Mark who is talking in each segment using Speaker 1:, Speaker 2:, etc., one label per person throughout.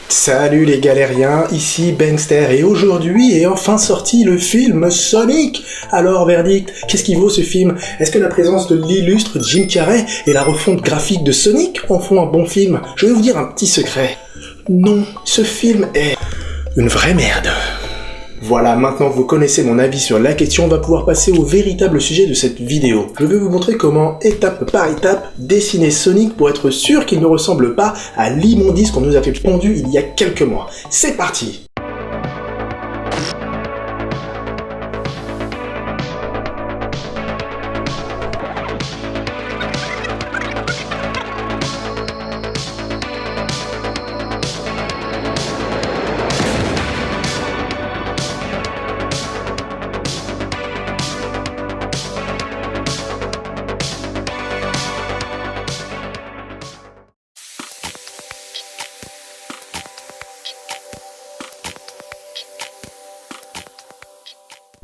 Speaker 1: Salut les galériens, ici Bangster et aujourd'hui est enfin sorti le film Sonic. Alors verdict, qu'est-ce qu'il vaut ce film? Est-ce que la présence de l'illustre Jim Carrey et la refonte graphique de Sonic en font un bon film? Je vais vous dire un petit secret. Non, ce film est une vraie merde. Voilà, maintenant que vous connaissez mon avis sur la question, on va pouvoir passer au véritable sujet de cette vidéo. Je vais vous montrer comment, étape par étape, dessiner Sonic pour être sûr qu'il ne ressemble pas à l'immondice qu'on nous a fait pondu il y a quelques mois. C'est parti!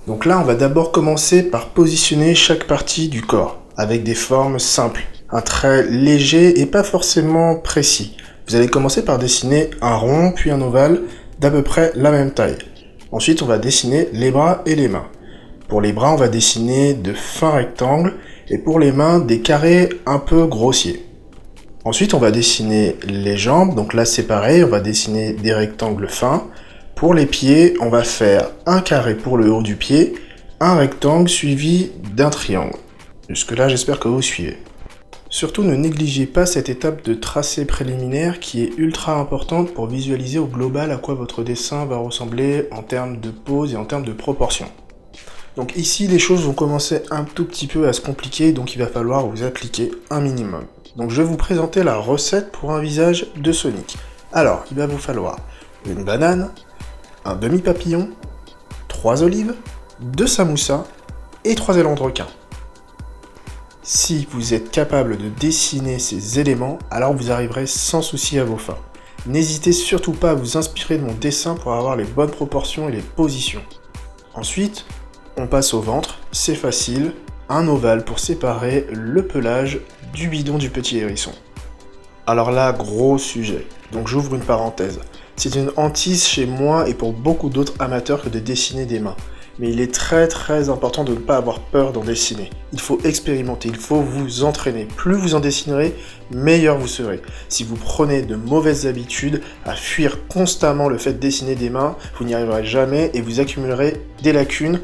Speaker 1: Donc là, on va d'abord commencer par positionner chaque partie du corps, avec des formes simples, un trait léger et pas forcément précis. Vous allez commencer par dessiner un rond, puis un ovale, d'à peu près la même taille. Ensuite, on va dessiner les bras et les mains. Pour les bras, on va dessiner de fins rectangles, et pour les mains, des carrés un peu grossiers. Ensuite, on va dessiner les jambes, donc là c'est pareil, on va dessiner des rectangles fins. Pour les pieds, on va faire un carré pour le haut du pied, un rectangle suivi d'un triangle. Jusque-là, j'espère que vous suivez. Surtout, ne négligez pas cette étape de tracé préliminaire qui est ultra importante pour visualiser au global à quoi votre dessin va ressembler en termes de pose et en termes de proportion. Donc ici, les choses vont commencer un tout petit peu à se compliquer, donc il va falloir vous appliquer un minimum. Donc je vais vous présenter la recette pour un visage de Sonic. Alors, il va vous falloir une banane, un demi-papillon, 3 olives, 2 samoussas et 3 élans de requin. Si vous êtes capable de dessiner ces éléments, alors vous arriverez sans souci à vos fins. N'hésitez surtout pas à vous inspirer de mon dessin pour avoir les bonnes proportions et les positions. Ensuite, on passe au ventre, c'est facile, un ovale pour séparer le pelage du bidon du petit hérisson. Alors là, gros sujet, donc j'ouvre une parenthèse. C'est une hantise chez moi et pour beaucoup d'autres amateurs que de dessiner des mains. Mais il est très important de ne pas avoir peur d'en dessiner. Il faut expérimenter, il faut vous entraîner. Plus vous en dessinerez, meilleur vous serez. Si vous prenez de mauvaises habitudes à fuir constamment le fait de dessiner des mains, vous n'y arriverez jamais et vous accumulerez des lacunes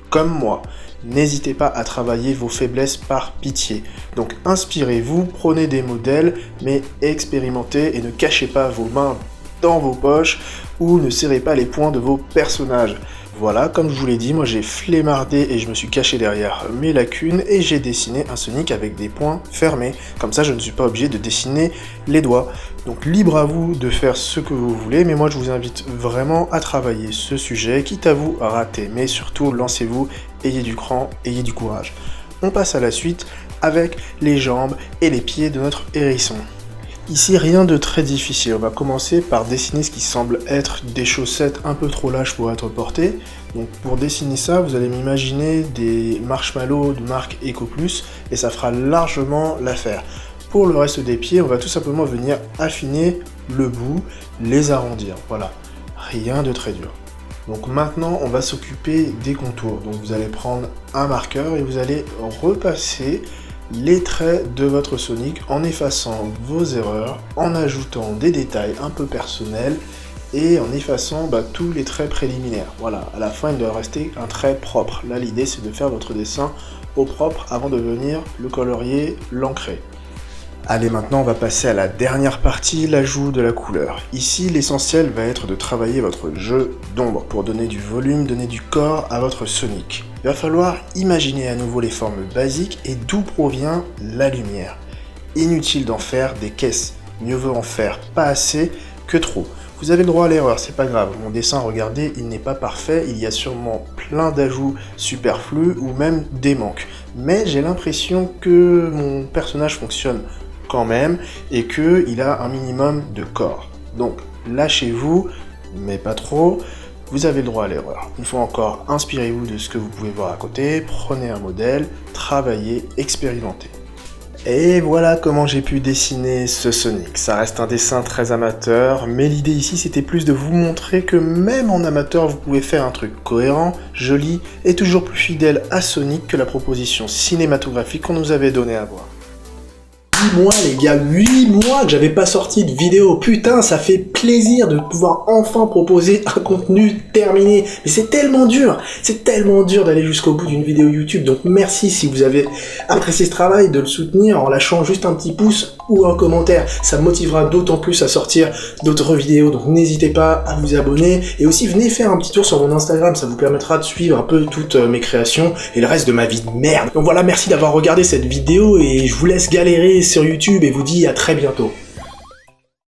Speaker 1: comme moi. N'hésitez pas à travailler vos faiblesses par pitié. Donc inspirez-vous, prenez des modèles, mais expérimentez et ne cachez pas vos mains dans vos poches ou ne serrez pas les poings de vos personnages. Voilà, comme je vous l'ai dit, moi j'ai flemmardé et je me suis caché derrière mes lacunes et j'ai dessiné un Sonic avec des poings fermés. Comme ça, je ne suis pas obligé de dessiner les doigts. Donc libre à vous de faire ce que vous voulez, mais moi je vous invite vraiment à travailler ce sujet, quitte à vous rater. Mais surtout, lancez-vous, ayez du cran, ayez du courage. On passe à la suite avec les jambes et les pieds de notre hérisson. Ici, rien de très difficile. On va commencer par dessiner ce qui semble être des chaussettes un peu trop lâches pour être portées. Donc pour dessiner ça, vous allez m'imaginer des marshmallows de marque EcoPlus et ça fera largement l'affaire. Pour le reste des pieds, on va tout simplement venir affiner le bout, les arrondir. Voilà, rien de très dur. Donc maintenant, on va s'occuper des contours. Donc vous allez prendre un marqueur et vous allez repasser les traits de votre Sonic en effaçant vos erreurs, en ajoutant des détails un peu personnels et en effaçant tous les traits préliminaires. Voilà, à la fin il doit rester un trait propre. Là l'idée c'est de faire votre dessin au propre avant de venir le colorier, l'ancrer. Allez, maintenant on va passer à la dernière partie, l'ajout de la couleur. Ici, l'essentiel va être de travailler votre jeu d'ombre pour donner du volume, donner du corps à votre Sonic. Il va falloir imaginer à nouveau les formes basiques et d'où provient la lumière. Inutile d'en faire des caisses, mieux vaut en faire pas assez que trop. Vous avez le droit à l'erreur, c'est pas grave. Mon dessin, regardez, il n'est pas parfait, il y a sûrement plein d'ajouts superflus ou même des manques. Mais j'ai l'impression que mon personnage fonctionne quand même et qu'il a un minimum de corps. Donc lâchez-vous, mais pas trop, vous avez le droit à l'erreur. Une fois encore, inspirez-vous de ce que vous pouvez voir à côté, prenez un modèle, travaillez, expérimentez. Et voilà comment j'ai pu dessiner ce Sonic. Ça reste un dessin très amateur, mais l'idée ici c'était plus de vous montrer que même en amateur vous pouvez faire un truc cohérent, joli et toujours plus fidèle à Sonic que la proposition cinématographique qu'on nous avait donnée à voir. 8 mois les gars, 8 mois que j'avais pas sorti de vidéo, putain ça fait plaisir de pouvoir enfin proposer un contenu terminé, mais c'est tellement dur d'aller jusqu'au bout d'une vidéo YouTube, donc merci si vous avez apprécié ce travail de le soutenir en lâchant juste un petit pouce ou un commentaire, ça me motivera d'autant plus à sortir d'autres vidéos, donc n'hésitez pas à vous abonner, et aussi venez faire un petit tour sur mon Instagram, ça vous permettra de suivre un peu toutes mes créations et le reste de ma vie de merde. Donc voilà, merci d'avoir regardé cette vidéo et je vous laisse galérer sur YouTube et vous dis à très bientôt.